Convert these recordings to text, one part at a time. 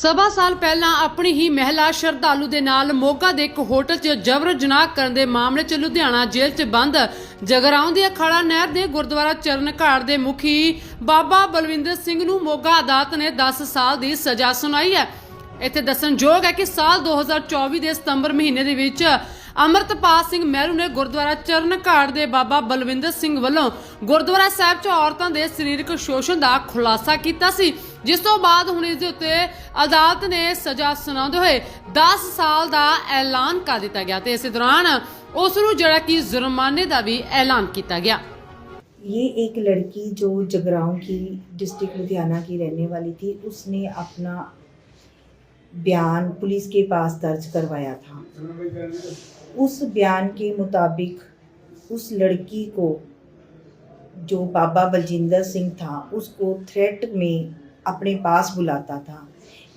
ਸਵਾ ਸਾਲ ਪਹਿਲਾਂ ਆਪਣੀ ਹੀ ਮਹਿਲਾ ਸ਼ਰਧਾਲੂ ਦੇ ਨਾਲ ਮੋਗਾ ਦੇ ਇੱਕ ਹੋਟਲ 'ਚ ਜਬਰ ਜਨਾਹ ਕਰਨ ਦੇ ਮਾਮਲੇ 'ਚ ਲੁਧਿਆਣਾ ਜੇਲ੍ਹ 'ਚ ਬੰਦ ਜਗਰਾਉਂ ਦੀ ਅਖਾੜਾ ਨਹਿਰ ਦੇ ਗੁਰਦੁਆਰਾ ਚਰਨ ਘਾਟ ਦੇ ਮੁਖੀ ਬਾਬਾ ਬਲਵਿੰਦਰ ਸਿੰਘ ਨੂੰ ਮੋਗਾ ਅਦਾਲਤ ਨੇ 10 ਸਾਲ ਦੀ ਸਜ਼ਾ ਸੁਣਾਈ ਹੈ। ਇੱਥੇ ਦੱਸਣਯੋਗ ਹੈ ਕਿ ਸਾਲ 2024 ਦੇ ਸਤੰਬਰ ਮਹੀਨੇ ਦੇ ਵਿੱਚ ਅਮਰਤਪਾਲ ਸਿੰਘ ਮਹਿਰੂ ਨੇ ਗੁਰਦੁਆਰਾ ਚਰਨ ਘਾਟ ਦੇ ਬਾਬਾ ਬਲਵਿੰਦਰ ਸਿੰਘ ਵੱਲੋਂ ਗੁਰਦੁਆਰਾ ਸਾਹਿਬ 'ਚ ਔਰਤਾਂ ਦੇ ਸਰੀਰਕ ਸ਼ੋਸ਼ਣ ਦਾ ਖੁਲਾਸਾ ਕੀਤਾ ਸੀ, ਜਿਸ ਤੋਂ ਬਾਅਦ ਹੁਣ ਇਸ ਦੇ ਉੱਤੇ ਅਦਾਲਤ ਨੇ ਸਜ਼ਾ ਸੁਣਾਉਂਦੇ ਹੋਏ 10 ਸਾਲ ਦਾ ਐਲਾਨ ਕਰ ਦਿੱਤਾ ਗਿਆ ਤੇ ਇਸੇ ਦੌਰਾਨ ਉਸ ਨੂੰ ਜਿਹੜਾ ਕਿ जुर्माने का भी ऐलान किया गया। ये एक लड़की जो जगराउं की डिस्ट्रिक्ट लुधियाना की रहने वाली थी, उसने अपना बयान पुलिस के पास दर्ज करवाया था। उस बयान के मुताबिक उस लड़की को जो बाबा बलजिंदर सिंह था उसको थ्रेट में अपने पास बुलाता था,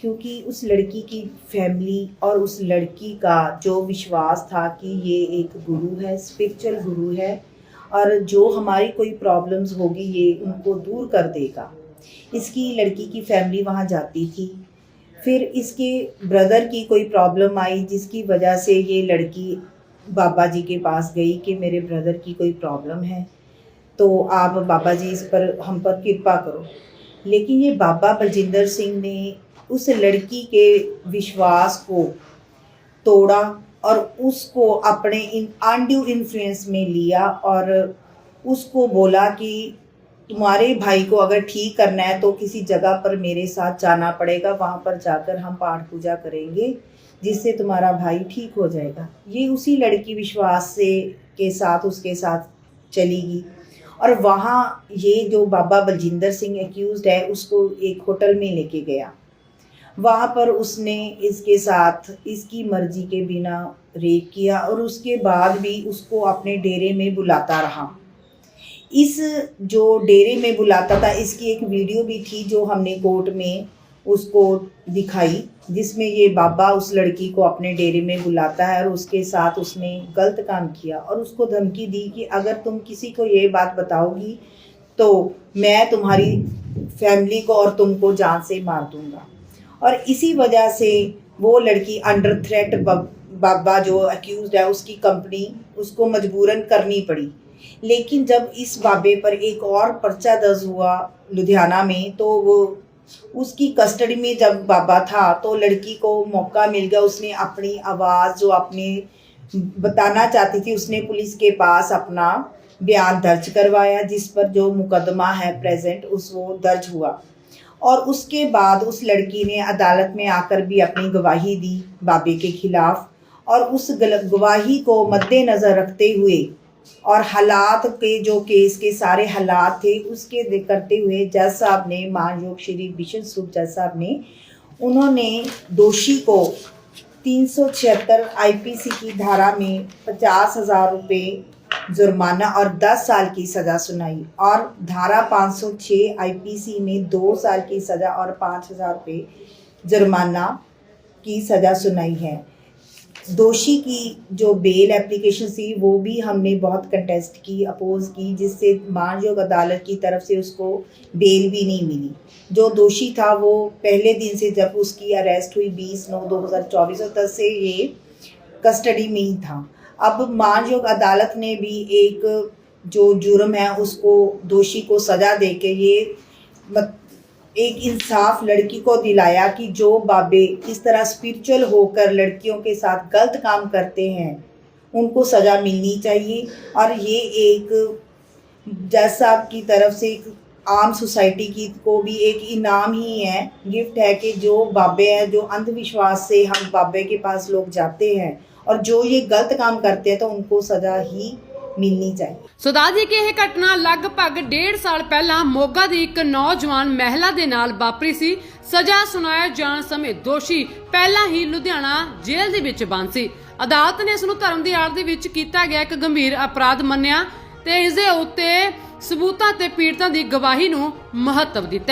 क्योंकि उस लड़की की फैमिली और उस लड़की का जो विश्वास था कि ये एक गुरु है, स्पिरिचुअल गुरु है और जो हमारी कोई प्रॉब्लम्स होगी ये उनको दूर कर देगा। इसकी लड़की की फैमिली वहाँ जाती थी। फिर इसके ब्रदर की कोई प्रॉब्लम आई जिसकी वजह से ये लड़की बाबा जी के पास गई कि मेरे ब्रदर की कोई प्रॉब्लम है, तो आप बाबा जी इस पर हम पर कृपा करो। लेकिन ये बाबा बलजिंदर सिंह ने उस लड़की के विश्वास को तोड़ा और उसको अपने अनड्यू इन्फ्लुएंस में लिया और उसको बोला कि तुम्हारे भाई को अगर ठीक करना है तो किसी जगह पर मेरे साथ जाना पड़ेगा, वहाँ पर जाकर हम पाठ पूजा करेंगे जिससे तुम्हारा भाई ठीक हो जाएगा। ये उसी लड़की विश्वास से के साथ उसके साथ चली गई और वहाँ ये जो बाबा बलजिंदर सिंह एक्यूज्ड है उसको एक होटल में लेके गया। वहाँ पर उसने इसके साथ इसकी मर्जी के बिना रेप किया और उसके बाद भी उसको अपने डेरे में बुलाता रहा। इस जो डेरे में बुलाता था इसकी एक वीडियो भी थी जो हमने कोर्ट में उसको दिखाई, जिसमें ये बाबा उस लड़की को अपने डेरे में बुलाता है और उसके साथ उसने गलत काम किया और उसको धमकी दी कि अगर तुम किसी को ये बात बताओगी तो मैं तुम्हारी फैमिली को और तुमको जान से मार दूंगा। और इसी वजह से वो लड़की अंडर थ्रेट बाबा जो अक्यूज्ड है उसकी कंपनी उसको मजबूरन करनी पड़ी। लेकिन जब इस बाबे पर एक और पर्चा दर्ज हुआ लुधियाना में, तो वो उसकी कस्टडी में जब बाबा था तो लड़की को मौका मिल गया, उसने अपनी आवाज़ जो अपने बताना चाहती थी उसने पुलिस के पास अपना बयान दर्ज करवाया, जिस पर जो मुकदमा है प्रेजेंट वो दर्ज हुआ। और उसके बाद उस लड़की ने अदालत में आकर भी अपनी गवाही दी बाबे के खिलाफ और उस गवाही को मद्देनज़र रखते हुए और हालात के जो केस के सारे हालात थे उसके करते हुए जज साहब ने, महायोग श्री बिशन स्वरूप जज साहब ने, उन्होंने दोषी को 376 IPC की धारा में 50,000 रुपये जुर्माना और 10 साल की सज़ा सुनाई और धारा 506 IPC में 2 साल की सज़ा और 5,000 रुपये जुर्माना की सज़ा सुनाई है। दोषी की जो बेल एप्लीकेशन थी वो भी हमने बहुत कंटेस्ट की, अपोज की, जिससे मानयोग अदालत की तरफ से उसको बेल भी नहीं मिली। जो दोषी था वो पहले दिन से जब उसकी अरेस्ट हुई 20/9/2024 तब से ये कस्टडी में ही था। अब मानयोग अदालत ने भी एक जो जुर्म है उसको दोषी को सज़ा दे के ये एक इंसाफ लड़की को दिलाया कि जो बाबे इस तरह स्पिरिचुअल होकर लड़कियों के साथ गलत काम करते हैं उनको सज़ा मिलनी चाहिए। और ये एक जज साहब की तरफ से एक आम सोसाइटी की को भी एक इनाम ही है, गिफ्ट है कि जो बाबे हैं, जो अंधविश्वास से हम बाबे के पास लोग जाते हैं और जो ये गलत काम करते हैं तो उनको सज़ा ही मिलनी चाहिए। ਸੋ ਦਾਦੀ ਕਿ ਇਹ ਘਟਨਾ ਲਗਭਗ 1.5 ਸਾਲ ਪਹਿਲਾਂ ਮੋਗਾ ਦੀ ਇੱਕ ਨੌਜਵਾਨ ਮਹਿਲਾ ਦੇ ਨਾਲ ਵਾਪਰੀ ਸੀ। ਸਜ਼ਾ ਸੁਣਾਏ ਜਾਣ ਸਮੇਂ ਦੋਸ਼ੀ ਪਹਿਲਾਂ ਹੀ ਲੁਧਿਆਣਾ ਜੇਲ੍ਹ ਦੇ ਵਿੱਚ ਬੰਦ ਸੀ। ਅਦਾਲਤ ਨੇ ਇਸ ਨੂੰ ਧਰਮ ਦੀ ਆੜ ਦੇ ਵਿੱਚ ਕੀਤਾ ਗਿਆ ਇੱਕ ਗੰਭੀਰ ਅਪਰਾਧ ਮੰਨਿਆ ਤੇ ਇਸ ਦੇ ਉੱਤੇ ਸਬੂਤਾਂ ਤੇ ਪੀੜਤਾਂ ਦੀ ਗਵਾਹੀ ਨੂੰ ਮਹੱਤਵ ਦਿੱਤਾ।